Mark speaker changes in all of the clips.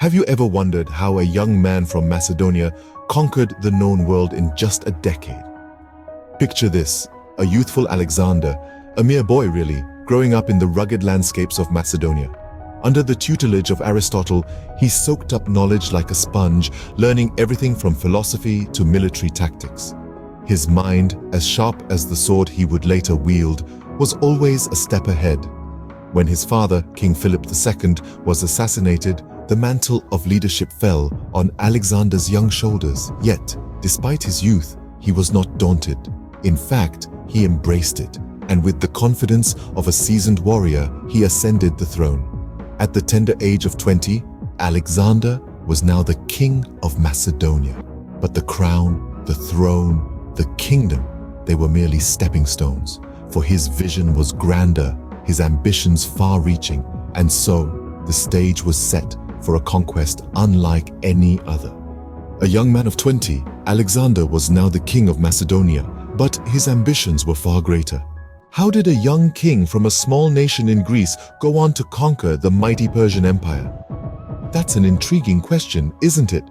Speaker 1: Have you ever wondered how a young man from Macedonia conquered the known world in just a decade? Picture this, a youthful Alexander, a mere boy really, growing up in the rugged landscapes of Macedonia. Under the tutelage of Aristotle, he soaked up knowledge like a sponge, learning everything from philosophy to military tactics. His mind, as sharp as the sword he would later wield, was always a step ahead. When his father, King Philip II, was assassinated, the mantle of leadership fell on Alexander's young shoulders. Yet, despite his youth, he was not daunted. In fact, he embraced it, and with the confidence of a seasoned warrior, he ascended the throne. At the tender age of 20, Alexander was now the king of Macedonia. But the crown, the throne, the kingdom, they were merely stepping stones, for his vision was grander, his ambitions far-reaching, and so the stage was set for a conquest unlike any other. A young man of 20, Alexander was now the king of Macedonia, but his ambitions were far greater. How did a young king from a small nation in Greece go on to conquer the mighty Persian Empire? That's an intriguing question, isn't it?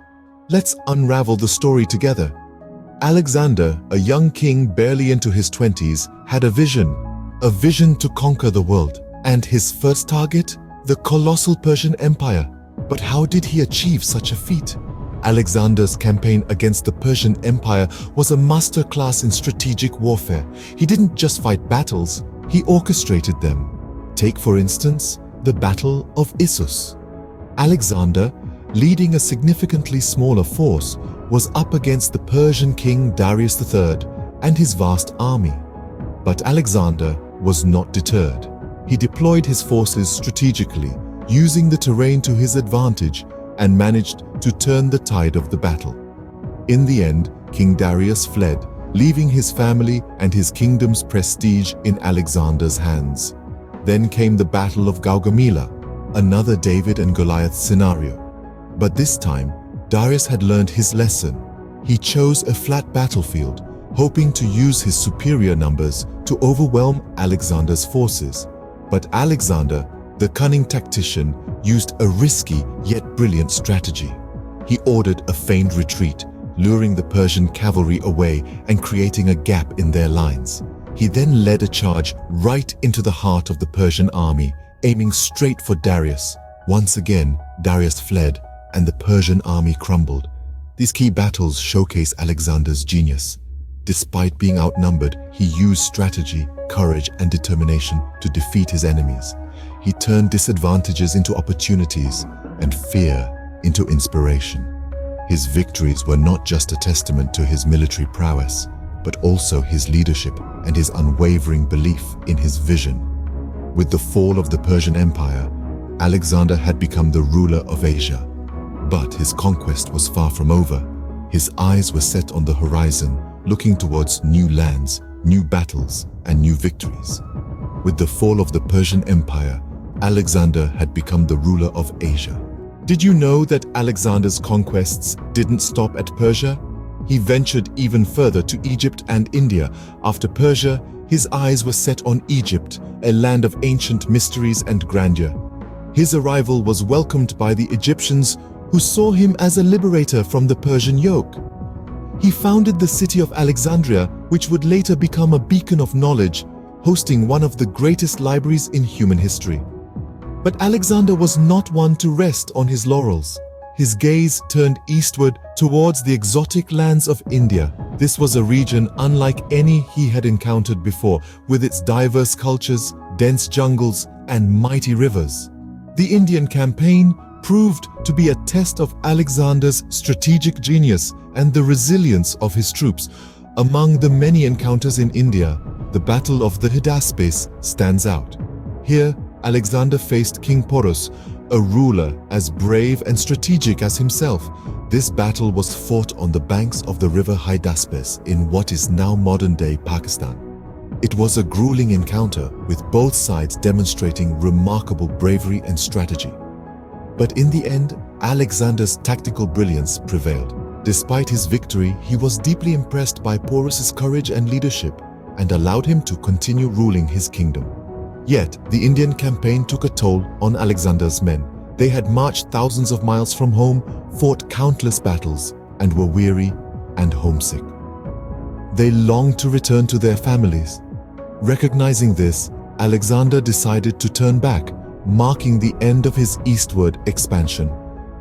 Speaker 1: Let's unravel the story together. Alexander, a young king barely into his 20s, had a vision to conquer the world. And his first target? The colossal Persian Empire. But how did he achieve such a feat? Alexander's campaign against the Persian Empire was a masterclass in strategic warfare. He didn't just fight battles, he orchestrated them. Take, for instance, the Battle of Issus. Alexander, leading a significantly smaller force, was up against the Persian king Darius III and his vast army. But Alexander was not deterred. He deployed his forces strategically, using the terrain to his advantage, and managed to turn the tide of the battle. In the end, King Darius fled, leaving his family and his kingdom's prestige in Alexander's hands. Then came the Battle of Gaugamela, another David and Goliath scenario. But this time, Darius had learned his lesson. He chose a flat battlefield, hoping to use his superior numbers to overwhelm Alexander's forces. But Alexander, the cunning tactician, used a risky yet brilliant strategy. He ordered a feigned retreat, luring the Persian cavalry away and creating a gap in their lines. He then led a charge right into the heart of the Persian army, aiming straight for Darius. Once again, Darius fled, and the Persian army crumbled. These key battles showcase Alexander's genius. Despite being outnumbered, he used strategy, courage, and determination to defeat his enemies. He turned disadvantages into opportunities and fear into inspiration. His victories were not just a testament to his military prowess, but also his leadership and his unwavering belief in his vision. With the fall of the Persian Empire, Alexander had become the ruler of Asia. But his conquest was far from over. His eyes were set on the horizon, looking towards new lands, new battles, and new victories. With the fall of the Persian Empire, Alexander had become the ruler of Asia. Did you know that Alexander's conquests didn't stop at Persia? He ventured even further to Egypt and India. After Persia, his eyes were set on Egypt, a land of ancient mysteries and grandeur. His arrival was welcomed by the Egyptians, who saw him as a liberator from the Persian yoke. He founded the city of Alexandria, which would later become a beacon of knowledge, hosting one of the greatest libraries in human history. But Alexander was not one to rest on his laurels. His gaze turned eastward towards the exotic lands of India. This was a region unlike any he had encountered before, with its diverse cultures, dense jungles, and mighty rivers. The Indian campaign proved to be a test of Alexander's strategic genius and the resilience of his troops. Among the many encounters in India, the Battle of the Hydaspes stands out. Here, Alexander faced King Porus, a ruler as brave and strategic as himself. This battle was fought on the banks of the river Hydaspes in what is now modern-day Pakistan. It was a grueling encounter, with both sides demonstrating remarkable bravery and strategy. But in the end, Alexander's tactical brilliance prevailed. Despite his victory, he was deeply impressed by Porus's courage and leadership, and allowed him to continue ruling his kingdom. Yet, the Indian campaign took a toll on Alexander's men. They had marched thousands of miles from home, fought countless battles, and were weary and homesick. They longed to return to their families. Recognizing this, Alexander decided to turn back, marking the end of his eastward expansion.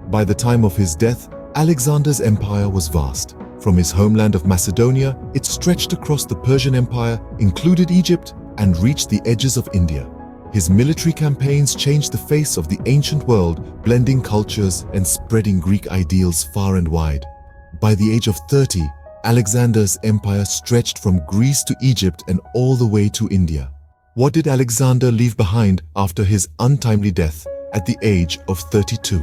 Speaker 1: By the time of his death, Alexander's empire was vast. From his homeland of Macedonia, it stretched across the Persian Empire, included Egypt, and reached the edges of India. His military campaigns changed the face of the ancient world, blending cultures and spreading Greek ideals far and wide. By the age of 30, Alexander's empire stretched from Greece to Egypt and all the way to India. What did Alexander leave behind after his untimely death at the age of 32?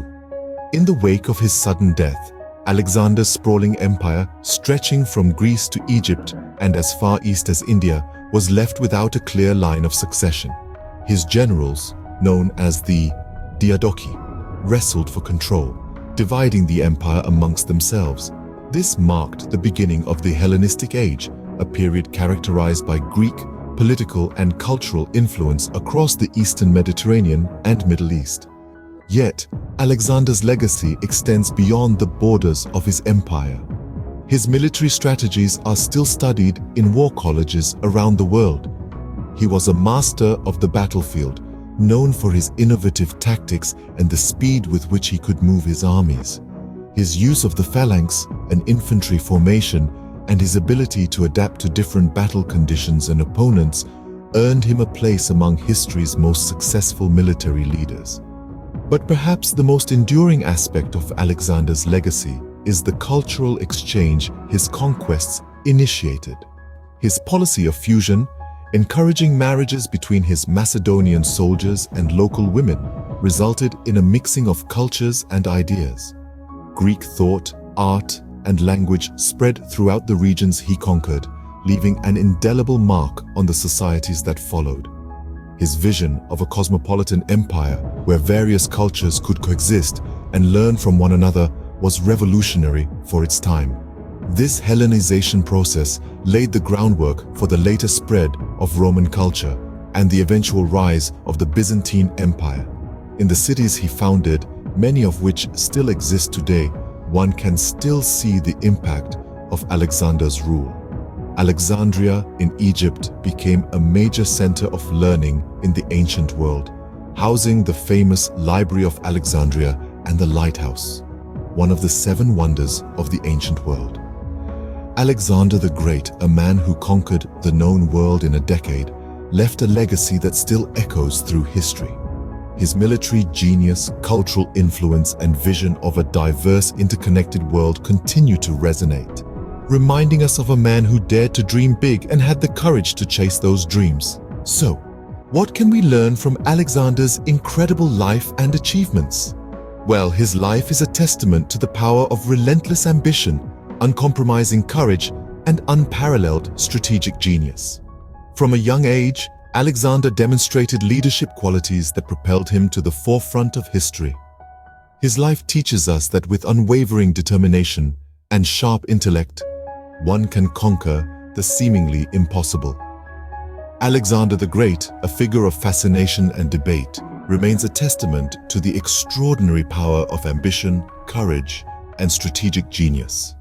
Speaker 1: In the wake of his sudden death, Alexander's sprawling empire, stretching from Greece to Egypt and as far east as India, was left without a clear line of succession. His generals, known as the Diadochi, wrestled for control, dividing the empire amongst themselves. This marked the beginning of the Hellenistic Age, a period characterized by Greek, political and cultural influence across the Eastern Mediterranean and Middle East. Yet, Alexander's legacy extends beyond the borders of his empire. His military strategies are still studied in war colleges around the world. He was a master of the battlefield, known for his innovative tactics and the speed with which he could move his armies. His use of the phalanx, an infantry formation, and his ability to adapt to different battle conditions and opponents earned him a place among history's most successful military leaders. But perhaps the most enduring aspect of Alexander's legacy is the cultural exchange his conquests initiated. His policy of fusion, encouraging marriages between his Macedonian soldiers and local women, resulted in a mixing of cultures and ideas. Greek thought, art, and language spread throughout the regions he conquered, leaving an indelible mark on the societies that followed. His vision of a cosmopolitan empire where various cultures could coexist and learn from one another was revolutionary for its time. This Hellenization process laid the groundwork for the later spread of Roman culture and the eventual rise of the Byzantine Empire. In the cities he founded, many of which still exist today, one can still see the impact of Alexander's rule. Alexandria in Egypt became a major center of learning in the ancient world, housing the famous Library of Alexandria and the Lighthouse, one of the 7 wonders of the ancient world. Alexander the Great, a man who conquered the known world in a decade, left a legacy that still echoes through history. His military genius, cultural influence, and vision of a diverse, interconnected world continue to resonate, reminding us of a man who dared to dream big and had the courage to chase those dreams. So, what can we learn from Alexander's incredible life and achievements? Well, his life is a testament to the power of relentless ambition, uncompromising courage, and unparalleled strategic genius. From a young age, Alexander demonstrated leadership qualities that propelled him to the forefront of history. His life teaches us that with unwavering determination and sharp intellect, one can conquer the seemingly impossible. Alexander the Great, a figure of fascination and debate, remains a testament to the extraordinary power of ambition, courage, and strategic genius.